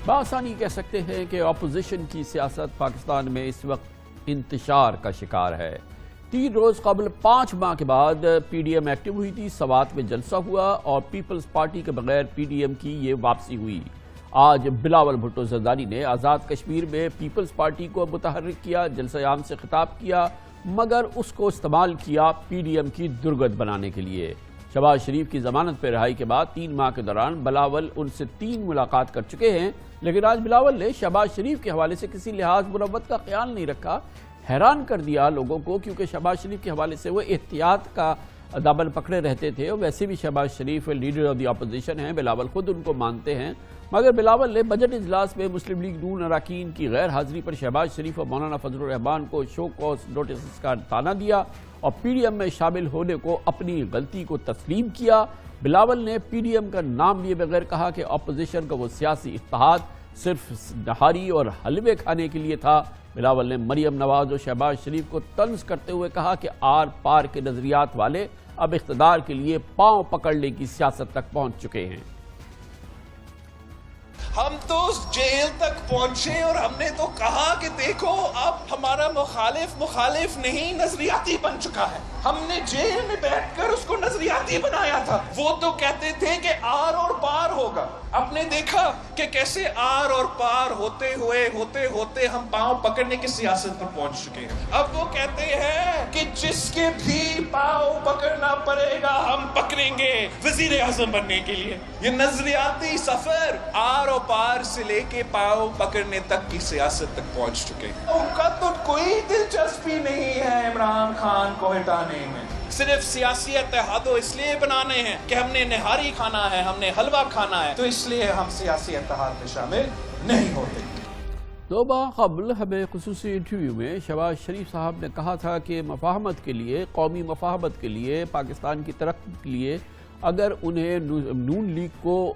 بآسانی کہہ سکتے ہیں کہ اپوزیشن کی سیاست پاکستان میں اس وقت انتشار کا شکار ہے۔ 3 روز قبل 5 ماہ کے بعد پی ڈی ایم ایکٹیو ہوئی تھی، سوات میں جلسہ ہوا اور پیپلز پارٹی کے بغیر پی ڈی ایم کی یہ واپسی ہوئی۔ آج بلاول بھٹو زرداری نے آزاد کشمیر میں پیپلز پارٹی کو متحرک کیا، جلسہ عام سے خطاب کیا، مگر اس کو استعمال کیا پی ڈی ایم کی درگت بنانے کے لیے۔ شہباز شریف کی ضمانت پہ رہائی کے بعد 3 ماہ کے دوران بلاول ان سے 3 ملاقات کر چکے ہیں، لیکن آج بلاول نے شہباز شریف کے حوالے سے کسی لحاظ مروت کا خیال نہیں رکھا۔ حیران کر دیا لوگوں کو، کیونکہ شہباز شریف کے حوالے سے وہ احتیاط کا دامن پکڑے رہتے تھے، اور ویسے بھی شہباز شریف لیڈر آف دی اپوزیشن ہیں، بلاول خود ان کو مانتے ہیں، مگر بلاول نے بجٹ اجلاس میں مسلم لیگ نون اراکین کی غیر حاضری پر شہباز شریف اور مولانا فضل الرحمان کو شو کاز نوٹسز کا تانا دیا اور پی ڈی ایم میں شامل ہونے کو اپنی غلطی کو تسلیم کیا۔ بلاول نے پی ڈی ایم کا نام لیے بغیر کہا کہ اپوزیشن کا وہ سیاسی اتحاد صرف نہاری اور حلوے کھانے کے لیے تھا۔ بلاول نے مریم نواز اور شہباز شریف کو طنز کرتے ہوئے کہا کہ آر پار کے نظریات والے اب اقتدار کے لیے پاؤں پکڑنے کی سیاست تک پہنچ چکے ہیں۔ ہم تو جیل تک پہنچے اور ہم نے تو کہا کہ دیکھو اب ہمارا مخالف نہیں نظریاتی بن چکا ہے۔ ہم نے جیل میں بیٹھ کر اس کو نظریاتی بنایا تھا۔ وہ تو کہتے تھے کہ آر اور پار ہوگا۔ اب نے دیکھا کہ کیسے آر اور پار ہوتے ہوتے ہم پاؤں پکڑنے کی سیاست پر پہنچ چکے ہیں۔ اب وہ کہتے ہیں کہ جس کے بھی پاؤں پکڑنا پڑے گا ہم پکڑیں گے وزیر اعظم بننے کے لیے۔ یہ نظریاتی سفر آر اور پار سے لے کے پاؤں پکڑنے تک کی سیاست تک پہنچ چکے ہیں۔ ان کا تو کوئی دلچسپی نہیں ہے عمران خان کو ہٹانے میں، صرف سیاسی اتحاد اس لیے بنانے ہیں کہ ہم نے نہاری کھانا ہے، ہم نے حلوہ کھانا ہے، تو اس لیے ہم سیاسی اتحاد میں شامل نہیں ہوتے۔ 2 ماہ قبل ہمیں خصوصی انٹرویو میں شہباز شریف صاحب نے کہا تھا کہ مفاہمت کے لیے، قومی مفاہمت کے لیے، پاکستان کی ترقی کے لیے اگر انہیں نون لیگ کو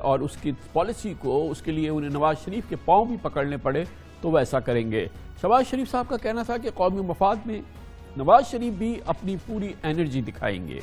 اور اس کی پالیسی کو، اس کے لیے انہیں نواز شریف کے پاؤں بھی پکڑنے پڑے تو وہ ایسا کریں گے۔ شہباز شریف صاحب کا کہنا تھا کہ قومی مفاد میں نواز شریف بھی اپنی پوری انرجی دکھائیں گے۔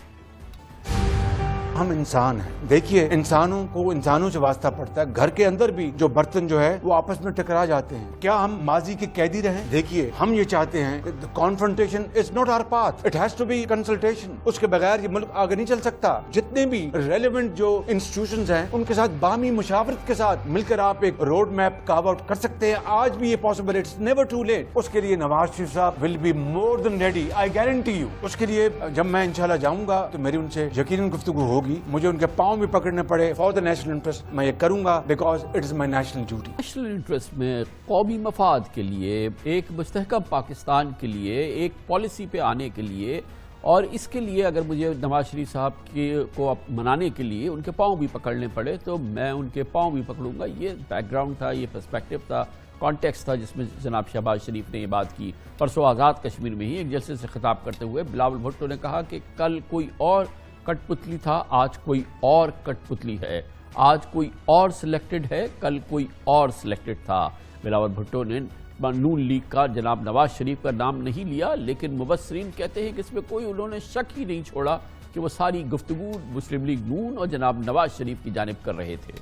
ہم انسان ہیں، دیکھیے انسانوں کو انسانوں سے واسطہ پڑتا ہے۔ گھر کے اندر بھی جو برتن جو ہے وہ آپس میں ٹکرا جاتے ہیں۔ کیا ہم ماضی کے قیدی رہیں؟ دیکھیے ہم یہ چاہتے ہیں کہ confrontation is not our path, it has to be consultation. اس کے بغیر یہ ملک آگے نہیں چل سکتا۔ جتنے بھی ریلیونٹ جو انسٹیٹیوشنز ہیں ان کے ساتھ باہمی مشاورت کے ساتھ مل کر آپ ایک روڈ میپ کارو آؤٹ کر سکتے ہیں۔ آج بھی یہ پاسبل ہے، اٹس نیور ٹو لیٹ۔ اس کے لیے نواز شریف صاحب will be more than ready, I guarantee you. اس کے لیے جب میں انشاءاللہ جاؤں گا تو میری ان سے یقیناً گفتگو ہوگی۔ مجھے ان کے پاؤں بھی پکڑنے پڑے فار دا نیشنل انٹرسٹ، میں یہ کروں گا because it is my national duty. National interest میں، قومی مفاد کے لیے، ایک مستحکم پاکستان کے لیے، ایک پالیسی پہ آنے کے لیے، اور اس کے لیے اگر مجھے نواز شریف صاحب کو منانے کے لیے ان کے پاؤں بھی پکڑنے پڑے تو میں ان کے پاؤں بھی پکڑوں گا۔ یہ بیک گراؤنڈ تھا، یہ پرسپیکٹو تھا، کانٹیکس تھا جس میں جناب شہباز شریف نے یہ بات کی۔ پرسوں آزاد کشمیر میں ہی ایک جلسے سے خطاب کرتے ہوئے بلاول بھٹو نے کہا کہ کل کوئی اور کٹ پتلی تھا، آج کوئی اور کٹ پتلی ہے، آج کوئی اور سلیکٹڈ ہے، کل کوئی اور سلیکٹڈ تھا۔ بلاول بھٹو نے نون لیگ کا جناب نواز شریف کا نام نہیں لیا، لیکن مبصرین کہتے ہیں کہ اس میں کوئی انہوں نے شک ہی نہیں چھوڑا کہ وہ ساری گفتگو مسلم لیگ نون اور جناب نواز شریف کی جانب کر رہے تھے۔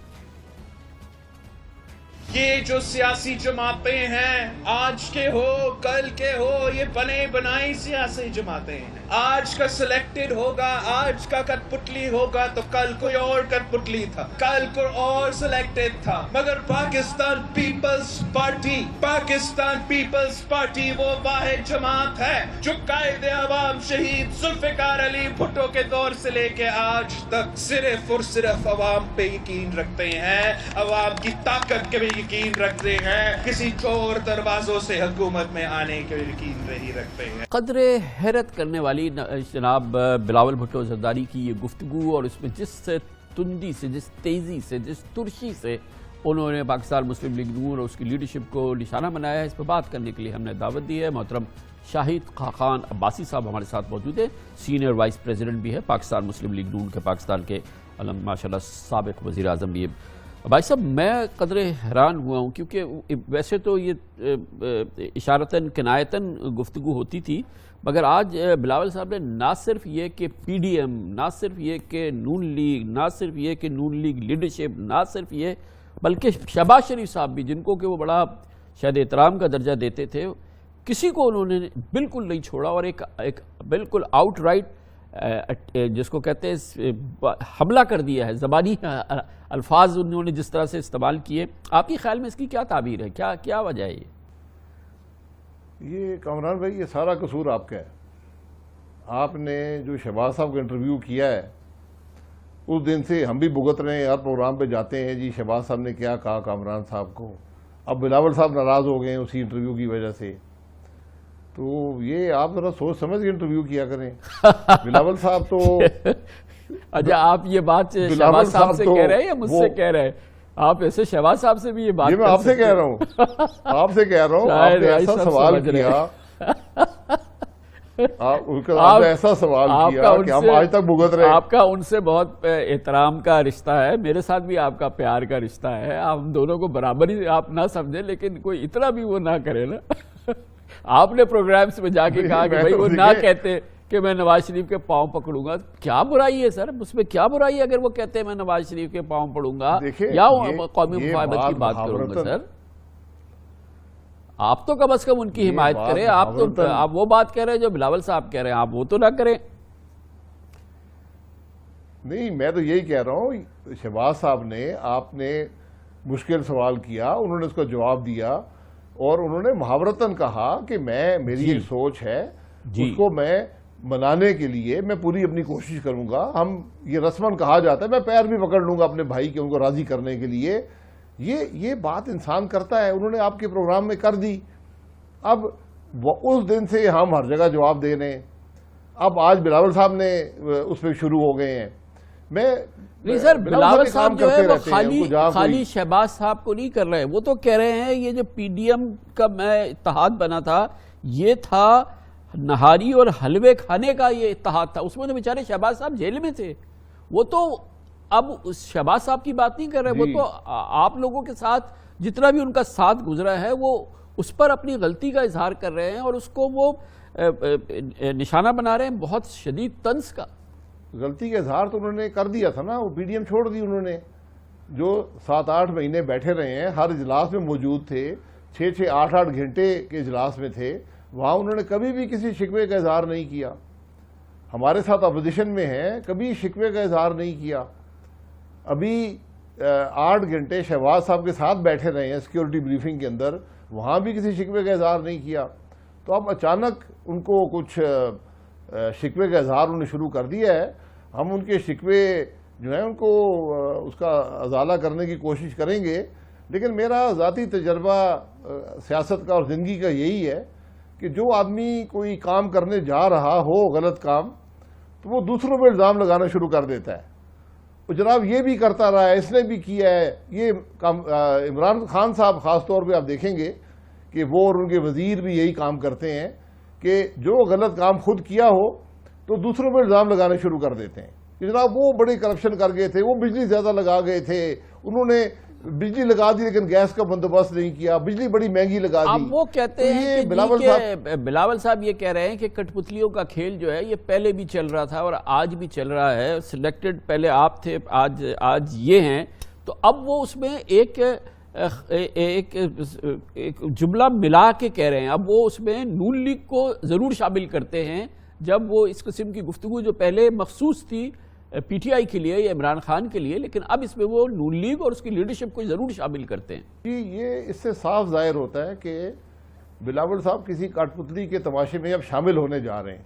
یہ جو سیاسی جماعتیں ہیں، آج کے ہو کل کے ہو، یہ بنے بنائی سیاسی جماعتیں ہیں۔ آج کا سلیکٹڈ ہوگا، آج کا کٹ پتلی ہوگا تو کل کوئی اور کٹ پتلی تھا، کل کوئی اور سلیکٹڈ تھا، مگر پاکستان پیپلز پارٹی وہ واحد جماعت ہے جو قائد عوام شہید ذوالفقار علی بھٹو کے دور سے لے کے آج تک صرف اور صرف عوام پہ یقین رکھتے ہیں، عوام کی طاقت کے بھی یقین رکھتے ہیں، کسی چور دروازوں سے حکومت میں آنے کے یقین نہیں رکھتے ہیں۔ قدر حیرت کرنے والی جناب بلاول بھٹو زرداری کی یہ گفتگو، اور اس میں جس تندی سے، جس تیزی سے، جس ترشی سے انہوں نے پاکستان مسلم لیگ نون اور اس کی لیڈرشپ کو نشانہ بنایا ہے، اس پہ بات کرنے کے لیے ہم نے دعوت دی ہے۔ محترم شاہد خاقان عباسی صاحب ہمارے ساتھ موجود ہیں، سینئر وائس پریزیڈنٹ بھی ہے پاکستان مسلم لیگ نون کے، پاکستان کے ماشاءاللہ سابق وزیر اعظم بھی ہے۔ بھائی صاحب میں قدرے حیران ہوا ہوں، کیونکہ ویسے تو یہ اشارتاً کنایتاً گفتگو ہوتی تھی، مگر آج بلاول صاحب نے نہ صرف یہ کہ پی ڈی ایم، نہ صرف یہ کہ نون لیگ، نہ صرف یہ کہ نون لیگ لیڈرشپ، نہ صرف یہ بلکہ شہباز شریف صاحب بھی، جن کو کہ وہ بڑا شاید احترام کا درجہ دیتے تھے، کسی کو انہوں نے بالکل نہیں چھوڑا، اور ایک بالکل آؤٹ رائٹ جس کو کہتے ہیں حملہ کر دیا ہے، زبانی الفاظ انہوں نے جس طرح سے استعمال کیے. آپ کے خیال میں اس کی کیا تعبیر ہے، کیا وجہ ہے یہ کامران بھائی، یہ سارا قصور آپ کا ہے. آپ نے جو شہباز صاحب کا انٹرویو کیا ہے، اس دن سے ہم بھی بھگت رہے ہیں، ہر پروگرام پہ جاتے ہیں جی شہباز صاحب نے کیا کہا کامران صاحب کو. اب بلاول صاحب ناراض ہو گئے ہیں اسی انٹرویو کی وجہ سے. تو یہ آپ ذرا سوچ سمجھ کے انٹرویو کیا کریں. بلاول صاحب تو اچھا، آپ یہ بات شہباز صاحب سے کہہ رہے ہیں یا مجھ سے کہہ رہے ہیں؟ آپ ایسے شہباز صاحب سے بھی یہ بات؟ یہ میں آپ سے کہہ رہا ہوں، آپ سے کہہ رہا ہوں. آپ نے ایسا سوال کیا، آپ نے ایسا سوال کیا کہ ہم آج تک بھگت رہے ہیں. آپ کا ان سے بہت احترام کا رشتہ ہے، میرے ساتھ بھی آپ کا پیار کا رشتہ ہے. ہم دونوں کو برابر ہی آپ نہ سمجھیں، لیکن کوئی اتنا بھی وہ نہ کرے نا. آپ نے پروگرامز میں جا کے کہا کہ بھائی وہ نہ کہتے کہ میں نواز شریف کے پاؤں پکڑوں گا. کیا برائی ہے سر اس میں؟ کیا برائی ہے اگر وہ کہتے ہیں میں نواز شریف کے پاؤں پڑوں گا یا قومی مفاہمت کی بات کروں گا؟ سر آپ تو کم از کم ان کی حمایت کریں. آپ وہ بات کہہ رہے ہیں جو بلاول صاحب کہہ رہے ہیں، آپ وہ تو نہ کریں. نہیں، میں تو یہی کہہ رہا ہوں، شہباز صاحب نے آپ نے مشکل سوال کیا، انہوں نے اس کا جواب دیا، اور انہوں نے محاورتاً کہا کہ میری ایک سوچ ہے، اس کو میں منانے کے لیے میں پوری اپنی کوشش کروں گا. ہم یہ رسماً کہا جاتا ہے، میں پیر بھی پکڑ لوں گا اپنے بھائی کے، ان کو راضی کرنے کے لیے. یہ بات انسان کرتا ہے. انہوں نے آپ کے پروگرام میں کر دی. اب اس دن سے ہم ہر جگہ جواب دے رہے ہیں. اب آج بلاول صاحب نے اس پہ شروع ہو گئے ہیں. نہیں سر، بلاول صاحب جو ہے وہ خالی شہباز صاحب کو نہیں کر رہے ہیں. وہ تو کہہ رہے ہیں یہ جو پی ڈی ایم کا میں اتحاد بنا تھا، یہ تھا نہاری اور حلوے کھانے کا یہ اتحاد تھا. اس میں تو بیچارے شہباز صاحب جیل میں تھے. وہ تو اب شہباز صاحب کی بات نہیں کر رہے، وہ تو آپ لوگوں کے ساتھ جتنا بھی ان کا ساتھ گزرا ہے وہ اس پر اپنی غلطی کا اظہار کر رہے ہیں، اور اس کو وہ نشانہ بنا رہے ہیں بہت شدید طنز کا. غلطی کا اظہار تو انہوں نے کر دیا تھا نا. وہ پی ڈی ایم چھوڑ دی انہوں نے. جو 7-8 مہینے بیٹھے رہے ہیں، ہر اجلاس میں موجود تھے، 6-6 8-8 گھنٹے کے اجلاس میں تھے، وہاں انہوں نے کبھی بھی کسی شکوے کا اظہار نہیں کیا. ہمارے ساتھ اپوزیشن میں ہیں، کبھی شکوے کا اظہار نہیں کیا. ابھی 8 گھنٹے شہباز صاحب کے ساتھ بیٹھے رہے ہیں سیکیورٹی بریفنگ کے اندر، وہاں بھی کسی شکوے کا اظہار نہیں کیا. تو اب اچانک ان کو کچھ شکوے کا اظہار انہوں نے شروع کر دیا ہے. ہم ان کے شکوے جو ہیں ان کو اس کا ازالہ کرنے کی کوشش کریں گے. لیکن میرا ذاتی تجربہ سیاست کا اور زندگی کا یہی ہے کہ جو آدمی کوئی کام کرنے جا رہا ہو غلط کام، تو وہ دوسروں پہ الزام لگانا شروع کر دیتا ہے. جناب یہ بھی کرتا رہا ہے، اس نے بھی کیا ہے. یہ عمران خان صاحب خاص طور پہ آپ دیکھیں گے کہ وہ اور ان کے وزیر بھی یہی کام کرتے ہیں کہ جو غلط کام خود کیا ہو تو دوسروں پہ الزام لگانے شروع کر دیتے ہیں کہ جناب وہ بڑے کرپشن کر گئے تھے، وہ بجلی زیادہ لگا گئے تھے، انہوں نے بجلی لگا دی لیکن گیس کا بندوبست نہیں کیا، بجلی بڑی مہنگی لگا دی. اب وہ کہتے ہیں کہ بلاول صاحب یہ کہہ رہے ہیں کہ کٹ پتلیوں کا کھیل جو ہے یہ پہلے بھی چل رہا تھا اور آج بھی چل رہا ہے. سلیکٹڈ پہلے آپ تھے، آج یہ ہیں. تو اب وہ اس میں ایک جملہ ملا کے کہہ رہے ہیں. اب وہ اس میں نون لیگ کو ضرور شامل کرتے ہیں، جب وہ اس قسم کی گفتگو جو پہلے مخصوص تھی پی ٹی آئی کے لیے یا عمران خان کے لیے، لیکن اب اس میں وہ نون لیگ اور اس کی لیڈرشپ کو ضرور شامل کرتے ہیں. یہ اس سے صاف ظاہر ہوتا ہے کہ بلاول صاحب کسی کاٹ پتلی کے تماشے میں اب شامل ہونے جا رہے ہیں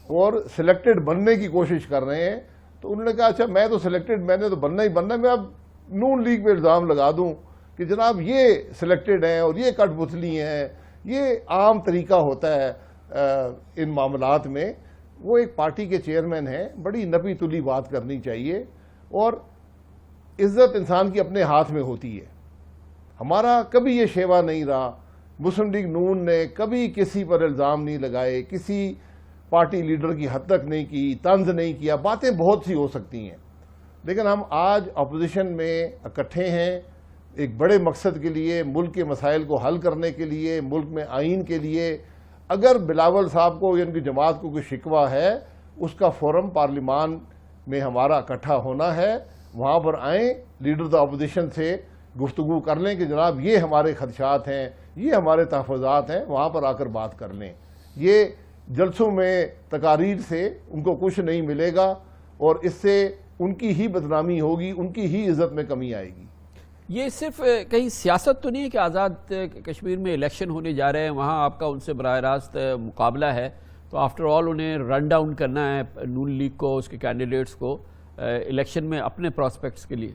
اور سلیکٹڈ بننے کی کوشش کر رہے ہیں. تو انہوں نے کہا اچھا میں تو سلیکٹڈ، میں نے تو بننا ہی بننا ہے، میں اب نون لیگ پہ الزام لگا دوں کہ جناب یہ سلیکٹڈ ہیں اور یہ کٹ پتلی ہیں. یہ عام طریقہ ہوتا ہے ان معاملات میں. وہ ایک پارٹی کے چیئرمین ہیں، بڑی نپی تلی بات کرنی چاہیے، اور عزت انسان کی اپنے ہاتھ میں ہوتی ہے. ہمارا کبھی یہ شیوا نہیں رہا. مسلم لیگ نون نے کبھی کسی پر الزام نہیں لگائے، کسی پارٹی لیڈر کی حد تک نہیں کی، طنز نہیں کیا. باتیں بہت سی ہو سکتی ہیں، لیکن ہم آج اپوزیشن میں اکٹھے ہیں ایک بڑے مقصد کے لیے، ملک کے مسائل کو حل کرنے کے لیے، ملک میں آئین کے لیے. اگر بلاول صاحب کو یا ان کی جماعت کو کوئی شکوہ ہے، اس کا فورم پارلیمان میں ہمارا اکٹھا ہونا ہے وہاں پر آئیں، لیڈرز اپوزیشن سے گفتگو کر لیں کہ جناب یہ ہمارے خدشات ہیں، یہ ہمارے تحفظات ہیں، وہاں پر آ کر بات کر لیں۔ یہ جلسوں میں تقاریر سے ان کو کچھ نہیں ملے گا اور اس سے ان کی ہی بدنامی ہوگی، ان کی ہی عزت میں کمی آئے گی۔ یہ صرف کہیں سیاست تو نہیں ہے کہ آزاد کشمیر میں الیکشن ہونے جا رہے ہیں، وہاں آپ کا ان سے براہ راست مقابلہ ہے، تو آفٹر آل انہیں رن ڈاؤن کرنا ہے نون لیگ کو، اس کے کینڈیڈیٹس کو الیکشن میں اپنے پراسپیکٹس کے لیے۔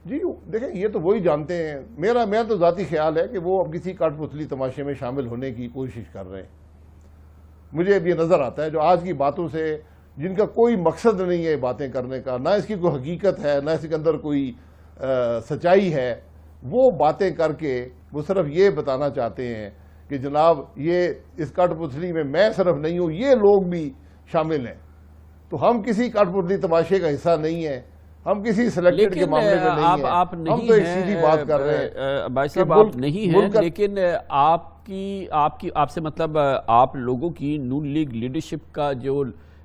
جی دیکھیں یہ تو وہی جانتے ہیں، میرا تو ذاتی خیال ہے کہ وہ اب کسی کٹ پتلی تماشے میں شامل ہونے کی کوشش کر رہے ہیں۔ مجھے اب یہ نظر آتا ہے جو آج کی باتوں سے، جن کا کوئی مقصد نہیں ہے باتیں کرنے کا، نہ اس کی کوئی حقیقت ہے، نہ اس کے اندر کوئی سچائی ہے، وہ باتیں کر کے وہ صرف یہ بتانا چاہتے ہیں کہ جناب یہ اس کٹ پتلی میں میں صرف نہیں ہوں، یہ لوگ بھی شامل ہیں۔ تو ہم کسی کٹ پتلی تماشے کا حصہ نہیں ہیں، ہم کسی سلیکٹڈ کے معاملے میں نہیں ہیں، آپ نہیں ہم تو ایک سیدھی بات کر رہے ہیں۔ بھائی صاحب آپ نہیں ہیں، لیکن آپ سے مطلب آپ لوگوں کی نون لیگ لیڈرشپ کا جو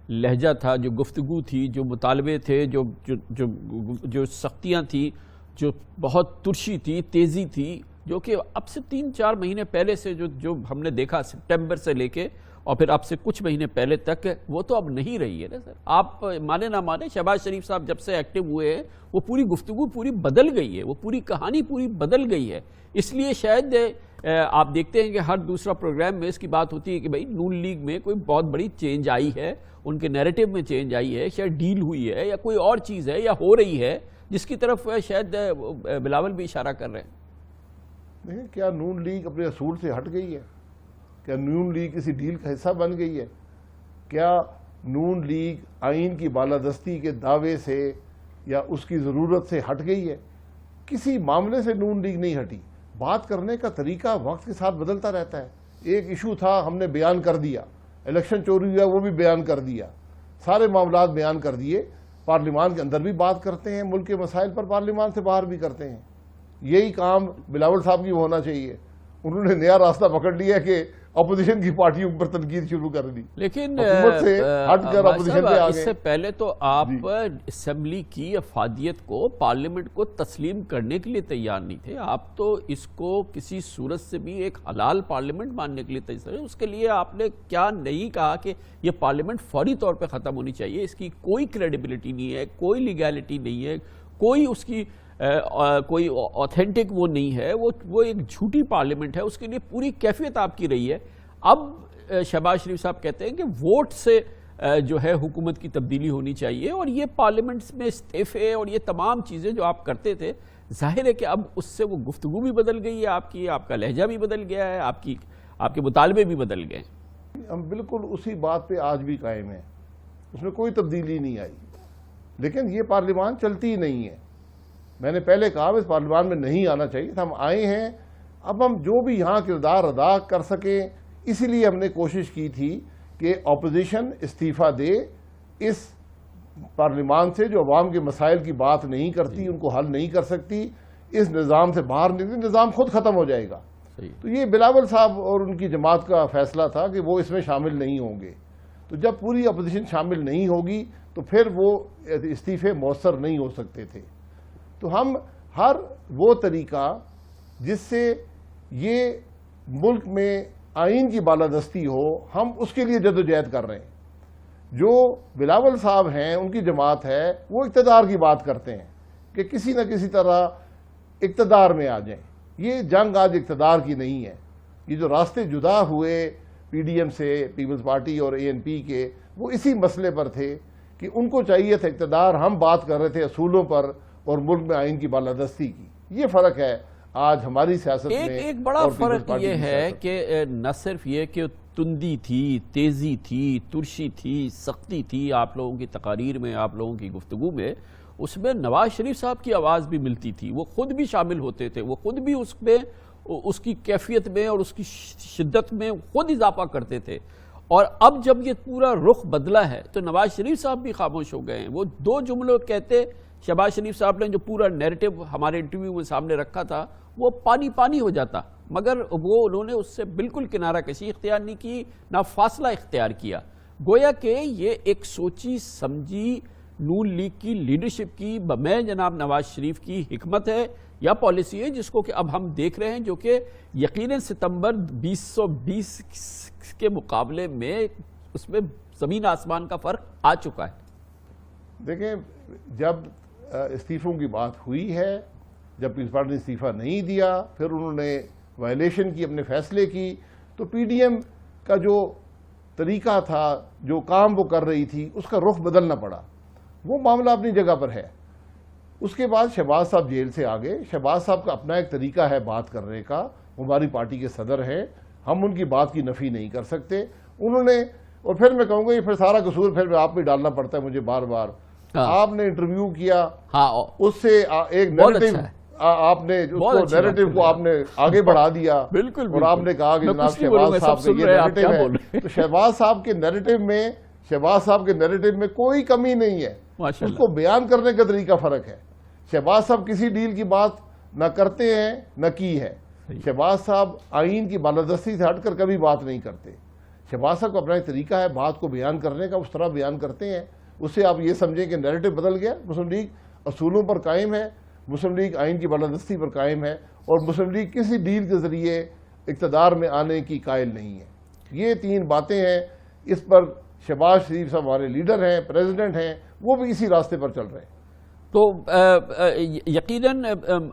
لہجہ تھا، جو گفتگو تھی، جو مطالبے تھے، جو سختیاں تھیں، جو بہت ترشی تھی، تیزی تھی، جو کہ اب سے 3-4 مہینے پہلے سے جو ہم نے دیکھا سپٹمبر سے لے کے اور پھر اب سے کچھ مہینے پہلے تک، وہ تو اب نہیں رہی ہے نا سر۔ آپ مانے نہ مانے، شہباز شریف صاحب جب سے ایکٹیو ہوئے ہیں وہ پوری گفتگو پوری بدل گئی ہے، وہ پوری کہانی پوری بدل گئی ہے۔ اس لیے شاید آپ دیکھتے ہیں کہ ہر دوسرا پروگرام میں اس کی بات ہوتی ہے کہ بھائی نون لیگ میں کوئی بہت بڑی چینج آئی ہے، ان کے نیریٹو میں چینج آئی ہے، شاید ڈیل ہوئی ہے یا کوئی اور چیز ہے یا ہو رہی ہے، جس کی طرف شاید بلاول بھی اشارہ کر رہے ہیں۔ دیکھیں کیا نون لیگ اپنے اصول سے ہٹ گئی ہے؟ کیا نون لیگ کسی ڈیل کا حصہ بن گئی ہے؟ کیا نون لیگ آئین کی بالادستی کے دعوے سے یا اس کی ضرورت سے ہٹ گئی ہے؟ کسی معاملے سے نون لیگ نہیں ہٹی۔ بات کرنے کا طریقہ وقت کے ساتھ بدلتا رہتا ہے۔ ایک ایشو تھا، ہم نے بیان کر دیا، الیکشن چوری ہوا وہ بھی بیان کر دیا، سارے معاملات بیان کر دیے، پارلیمان کے اندر بھی بات کرتے ہیں، ملک کے مسائل پر پارلیمان سے باہر بھی کرتے ہیں۔ یہی کام بلاول صاحب کی ہونا چاہیے۔ انہوں نے نیا راستہ پکڑ لیا کہ اپوزیشن کی پارٹیوں پر تنقید شروع کر دی، لیکن حکومت سے ہٹ کر اپوزیشن پہ آ اس گئے۔ سے پہلے تو آپ اسمبلی کی افادیت کو، پارلیمنٹ کو تسلیم کرنے کے لیے تیار نہیں تھے۔ آپ تو اس کو کسی صورت سے بھی ایک حلال پارلیمنٹ ماننے کے لیے تیار تھے۔ اس کے لیے آپ نے کیا نہیں کہا کہ یہ پارلیمنٹ فوری طور پہ ختم ہونی چاہیے، اس کی کوئی کریڈیبلٹی نہیں ہے، کوئی لیگیلٹی نہیں ہے، کوئی اس کی کوئی آتھینٹک وہ نہیں ہے، وہ ایک جھوٹی پارلیمنٹ ہے، اس کے لیے پوری کیفیت آپ کی رہی ہے۔ اب شہباز شریف صاحب کہتے ہیں کہ ووٹ سے جو ہے حکومت کی تبدیلی ہونی چاہیے، اور یہ پارلیمنٹس میں استعفے اور یہ تمام چیزیں جو آپ کرتے تھے، ظاہر ہے کہ اب اس سے وہ گفتگو بھی بدل گئی ہے آپ کی، آپ کا لہجہ بھی بدل گیا ہے، آپ کے مطالبے بھی بدل گئے۔ ہم بالکل اسی بات پہ آج بھی قائم ہیں، اس میں کوئی تبدیلی نہیں آئی، لیکن یہ پارلیمان چلتی ہی نہیں ہے۔ میں نے پہلے کہا اس پارلیمان میں نہیں آنا چاہیے تھا، ہم آئے ہیں، اب ہم جو بھی یہاں کردار ادا کر سکیں، اسی لیے ہم نے کوشش کی تھی کہ اپوزیشن استعفیٰ دے اس پارلیمان سے جو عوام کے مسائل کی بات نہیں کرتی، ان کو حل نہیں کر سکتی، اس نظام سے باہر نکلے، نظام خود ختم ہو جائے گا۔ تو یہ بلاول صاحب اور ان کی جماعت کا فیصلہ تھا کہ وہ اس میں شامل نہیں ہوں گے۔ تو جب پوری اپوزیشن شامل نہیں ہوگی تو پھر وہ استعفے مؤثر نہیں ہو سکتے تھے۔ تو ہم ہر وہ طریقہ جس سے یہ ملک میں آئین کی بالادستی ہو، ہم اس کے لیے جدوجہد کر رہے ہیں۔ جو بلاول صاحب ہیں، ان کی جماعت ہے، وہ اقتدار کی بات کرتے ہیں کہ کسی نہ کسی طرح اقتدار میں آ جائیں۔ یہ جنگ آج اقتدار کی نہیں ہے۔ یہ جو راستے جدا ہوئے پی ڈی ایم سے، پیپلز پارٹی اور اے این پی کے، وہ اسی مسئلے پر تھے کہ ان کو چاہیے تھا اقتدار، ہم بات کر رہے تھے اصولوں پر اور ملک میں آئین کی بالادستی کی۔ یہ فرق ہے آج ہماری سیاست میں۔ ایک بڑا فرق یہ ہے کہ نہ صرف یہ کہ تندی تھی، تیزی تھی، ترشی تھی، سختی تھی آپ لوگوں کی تقاریر میں، آپ لوگوں کی گفتگو میں، اس میں نواز شریف صاحب کی آواز بھی ملتی تھی، وہ خود بھی شامل ہوتے تھے، وہ خود بھی اس میں، اس کی کیفیت میں اور اس کی شدت میں خود اضافہ کرتے تھے۔ اور اب جب یہ پورا رخ بدلا ہے تو نواز شریف صاحب بھی خاموش ہو گئے ہیں۔ وہ دو جملوں کہتے، شہباز شریف صاحب نے جو پورا نیریٹو ہمارے انٹرویو میں سامنے رکھا تھا، وہ پانی پانی ہو جاتا، مگر وہ انہوں نے اس سے بالکل کنارہ کشی اختیار نہیں کی، نہ فاصلہ اختیار کیا۔ گویا کہ یہ ایک سوچی سمجھی نون لیگ کی لیڈرشپ کی بمیں جناب نواز شریف کی حکمت ہے یا پالیسی ہے، جس کو کہ اب ہم دیکھ رہے ہیں، جو کہ یقیناً ستمبر 2020 کے مقابلے میں اس میں زمین آسمان کا فرق آ چکا ہے؟ دیکھیں، جب استعفوں کی بات ہوئی ہے، جب پیپلز پارٹی نے استعفیٰ نہیں دیا، پھر انہوں نے وائلیشن کی، اپنے فیصلے کی، تو پی ڈی ایم کا جو طریقہ تھا، جو کام وہ کر رہی تھی، اس کا رخ بدلنا پڑا۔ وہ معاملہ اپنی جگہ پر ہے۔ اس کے بعد شہباز صاحب جیل سے آگے، شہباز صاحب کا اپنا ایک طریقہ ہے بات کرنے کا، ہماری پارٹی کے صدر ہیں، ہم ان کی بات کی نفی نہیں کر سکتے۔ انہوں نے، اور پھر میں کہوں گا یہ پھر سارا قصور پھر آپ پہ ڈالنا پڑتا ہے مجھے بار بار۔ آپ نے انٹرویو کیا، اس سے ایک نیریٹو، آپ نے اس کو نیریٹو کو آپ نے آگے بڑھا دیا، اور آپ نے کہا کہ جناب شہباز صاحب کا یہ نیریٹو ہے۔ تو شہباز صاحب کے نیریٹو میں کوئی کمی نہیں ہے، اس کو بیان کرنے کا طریقہ فرق ہے۔ شہباز صاحب کسی ڈیل کی بات نہ کرتے ہیں نہ کی ہے۔ شہباز صاحب آئین کی بالادستی سے ہٹ کر کبھی بات نہیں کرتے۔ شہباز صاحب کا اپنا ایک طریقہ ہے بات کو بیان کرنے کا، اس طرح بیان کرتے ہیں۔ اس سے آپ یہ سمجھیں کہ نیریٹو بدل گیا۔ مسلم لیگ اصولوں پر قائم ہے، مسلم لیگ آئین کی بالادستی پر قائم ہے، اور مسلم لیگ کسی ڈیل کے ذریعے اقتدار میں آنے کی قائل نہیں ہے۔ یہ تین باتیں ہیں، اس پر شہباز شریف صاحب ہمارے لیڈر ہیں، پریزیڈنٹ ہیں، وہ بھی اسی راستے پر چل رہے ہیں۔ تو یقیناً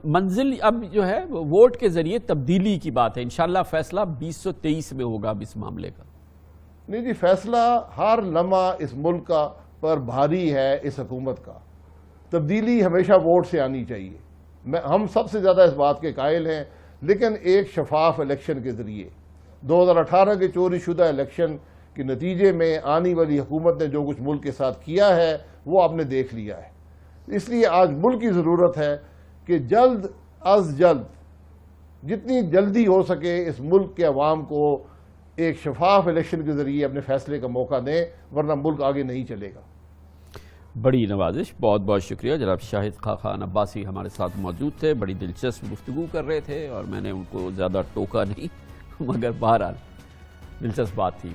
منزل اب جو ہے ووٹ کے ذریعے تبدیلی کی بات ہے، انشاءاللہ فیصلہ 2023 میں ہوگا اب اس معاملے کا۔ نہیں جی، فیصلہ ہر لمحہ اس ملک کا پر بھاری ہے، اس حکومت کا۔ تبدیلی ہمیشہ ووٹ سے آنی چاہیے، ہم سب سے زیادہ اس بات کے قائل ہیں، لیکن ایک شفاف الیکشن کے ذریعے۔ 2018 کے چوری شدہ الیکشن کے نتیجے میں آنے والی حکومت نے جو کچھ ملک کے ساتھ کیا ہے وہ آپ نے دیکھ لیا ہے۔ اس لیے آج ملک کی ضرورت ہے کہ جلد از جلد، جتنی جلدی ہو سکے، اس ملک کے عوام کو ایک شفاف الیکشن کے ذریعے اپنے فیصلے کا موقع دیں، ورنہ ملک آگے نہیں چلے گا۔ بڑی نوازش، بہت بہت شکریہ جناب شاہد خاقان عباسی ہمارے ساتھ موجود تھے، بڑی دلچسپ گفتگو کر رہے تھے، اور میں نے ان کو زیادہ ٹوکا نہیں، مگر بہرحال دلچسپ بات تھی۔